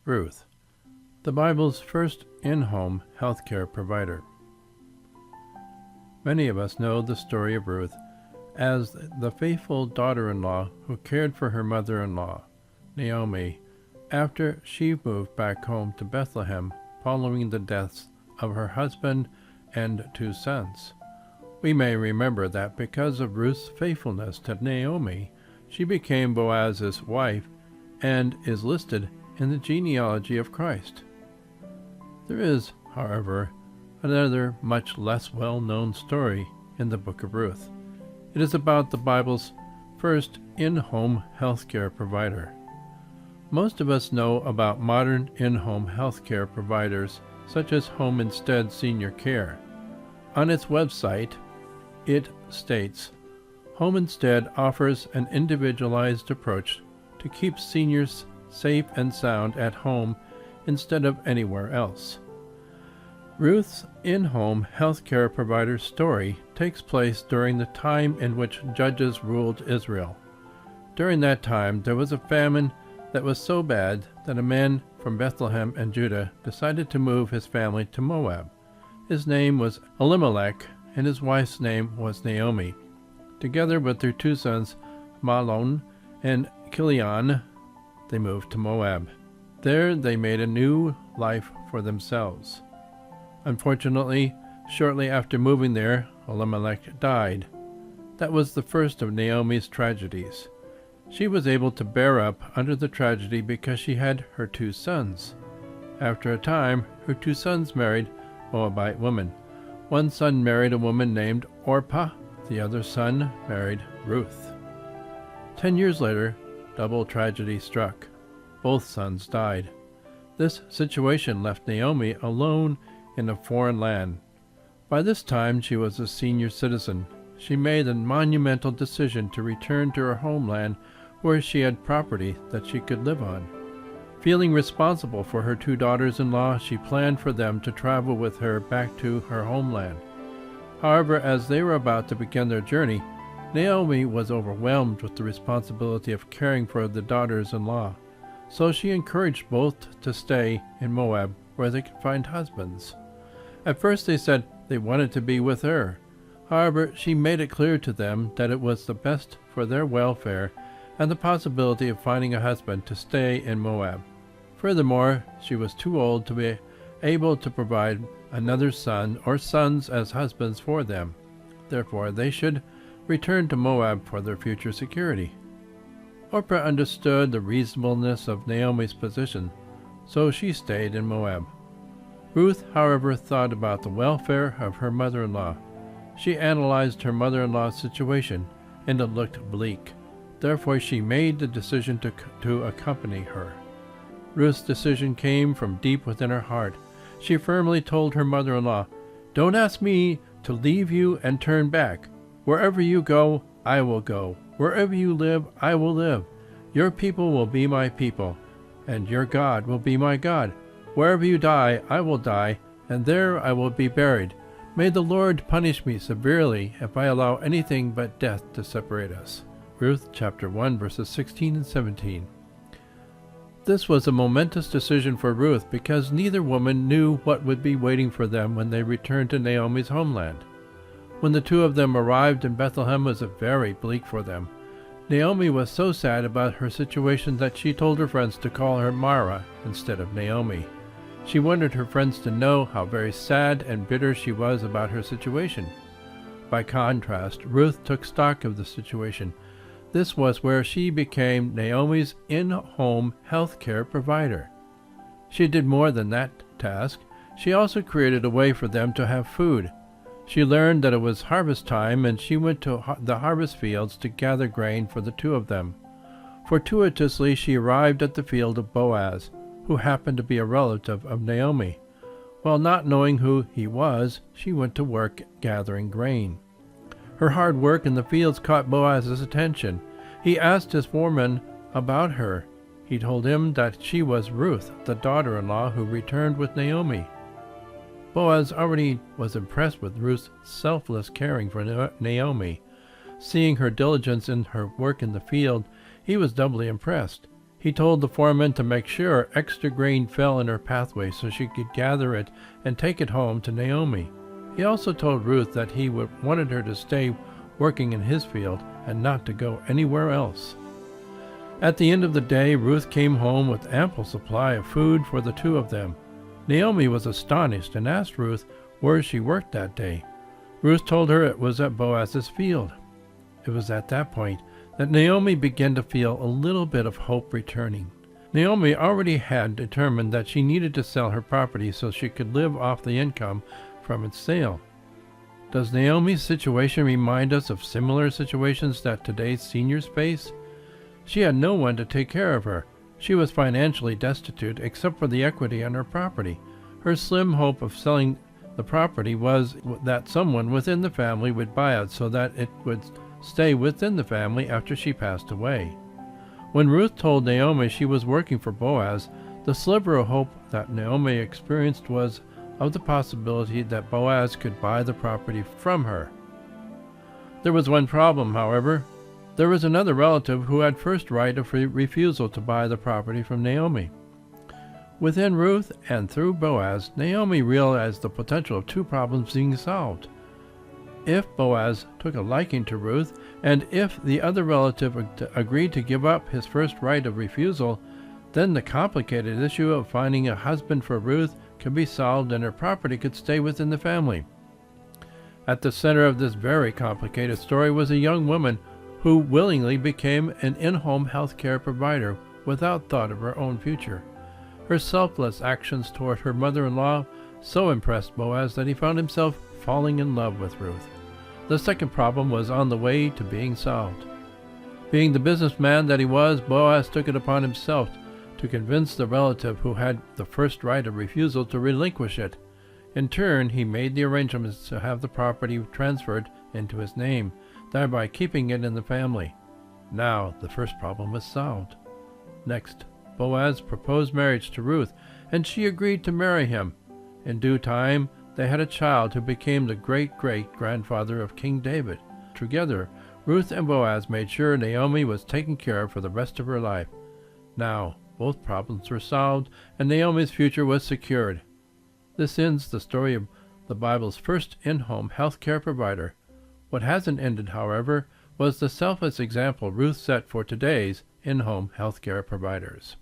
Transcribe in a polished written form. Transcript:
Ruth, the Bible's first in-home healthcare provider. Many of us know the story of Ruth as the faithful daughter-in-law who cared for her mother-in-law, Naomi, after she moved back home to Bethlehem following the deaths of her husband and 2 sons. We may remember that because of Ruth's faithfulness to Naomi, she became Boaz's wife and is listed in the genealogy of Christ. There is, however, another much less well-known story in the book of Ruth. It is about the Bible's first in-home healthcare provider. Most of us know about modern in-home healthcare providers such as Home Instead Senior Care. On its website, it states, Home Instead offers an individualized approach to keep seniors safe and sound at home instead of anywhere else. Ruth's in-home healthcare provider story takes place during the time in which judges ruled Israel. During that time, there was a famine that was so bad that a man from Bethlehem and Judah decided to move his family to Moab. His name was Elimelech, and his wife's name was Naomi. Together with their 2 sons, Mahlon and Chilion, they moved to Moab. There they made a new life for themselves. Unfortunately, shortly after moving there, Elimelech died. That was the first of Naomi's tragedies. She was able to bear up under the tragedy because she had her 2 sons. After a time, her 2 sons married Moabite women. One son married a woman named Orpah. The other son married Ruth. 10 years later, double tragedy struck. Both sons died. This situation left Naomi alone in a foreign land. By this time, she was a senior citizen. She made a monumental decision to return to her homeland where she had property that she could live on. Feeling responsible for her 2 daughters-in-law, she planned for them to travel with her back to her homeland. However, as they were about to begin their journey, Naomi was overwhelmed with the responsibility of caring for the daughters-in-law. So she encouraged both to stay in Moab where they could find husbands. At first they said they wanted to be with her. However, she made it clear to them that it was the best for their welfare and the possibility of finding a husband to stay in Moab. Furthermore, she was too old to be able to provide another son or sons as husbands for them. Therefore, they should return to Moab for their future security. Orpah understood the reasonableness of Naomi's position, so she stayed in Moab. Ruth, however, thought about the welfare of her mother-in-law. She analyzed her mother-in-law's situation, and it looked bleak. Therefore, she made the decision to accompany her. Ruth's decision came from deep within her heart. She firmly told her mother-in-law, "Don't ask me to leave you and turn back. Wherever you go, I will go. Wherever you live, I will live. Your people will be my people, and your God will be my God. Wherever you die, I will die, and there I will be buried. May the Lord punish me severely if I allow anything but death to separate us." Ruth chapter 1, verses 16 and 17. This was a momentous decision for Ruth because neither woman knew what would be waiting for them when they returned to Naomi's homeland. When the 2 of them arrived in Bethlehem, it was very bleak for them. Naomi was so sad about her situation that she told her friends to call her Mara instead of Naomi. She wanted her friends to know how very sad and bitter she was about her situation. By contrast, Ruth took stock of the situation. This was where she became Naomi's in-home health care provider. She did more than that task. She also created a way for them to have food. She learned that it was harvest time, and she went to the harvest fields to gather grain for the 2 of them. Fortuitously, she arrived at the field of Boaz, who happened to be a relative of Naomi. While not knowing who he was, she went to work gathering grain. Her hard work in the fields caught Boaz's attention. He asked his foreman about her. He told him that she was Ruth, the daughter-in-law who returned with Naomi. Boaz already was impressed with Ruth's selfless caring for Naomi. Seeing her diligence in her work in the field, he was doubly impressed. He He told the foreman to make sure extra grain fell in her pathway so she could gather it and take it home to Naomi. He also told Ruth that he wanted her to stay working in his field and not to go anywhere else. At the end of the day, Ruth came home with ample supply of food for the two of them. Naomi was astonished and asked Ruth where she worked that day. Ruth told her it was at Boaz's field. It was at that point that Naomi began to feel a little bit of hope returning. Naomi already had determined that she needed to sell her property so she could live off the income from its sale. Does Naomi's situation remind us of similar situations that today's seniors face? She had no one to take care of her. She was financially destitute except for the equity on her property. Her slim hope of selling the property was that someone within the family would buy it so that it would stay within the family after she passed away. When Ruth told Naomi she was working for Boaz, the sliver of hope that Naomi experienced was of the possibility that Boaz could buy the property from her. There was one problem, however. There was another relative who had first right of refusal to buy the property from Naomi. Within Ruth and through Boaz, Naomi realized the potential of two problems being solved. If Boaz took a liking to Ruth, and if the other relative agreed to give up his first right of refusal, then the complicated issue of finding a husband for Ruth could be solved and her property could stay within the family. At the center of this very complicated story was a young woman who willingly became an in-home health care provider without thought of her own future. Her selfless actions toward her mother-in-law so impressed Boaz that he found himself falling in love with Ruth. The second problem was on the way to being solved. Being the businessman that he was, Boaz took it upon himself to convince the relative who had the first right of refusal to relinquish it. In turn, he made the arrangements to have the property transferred into his name, thereby keeping it in the family. Now the first problem was solved. Next, Boaz proposed marriage to Ruth, and she agreed to marry him. In due time, they had a child who became the great-great-grandfather of King David. Together, Ruth and Boaz made sure Naomi was taken care of for the rest of her life. Now, both problems were solved, and Naomi's future was secured. This ends the story of the Bible's first in-home health care provider. What hasn't ended, however, was the selfless example Ruth set for today's in-home health care providers.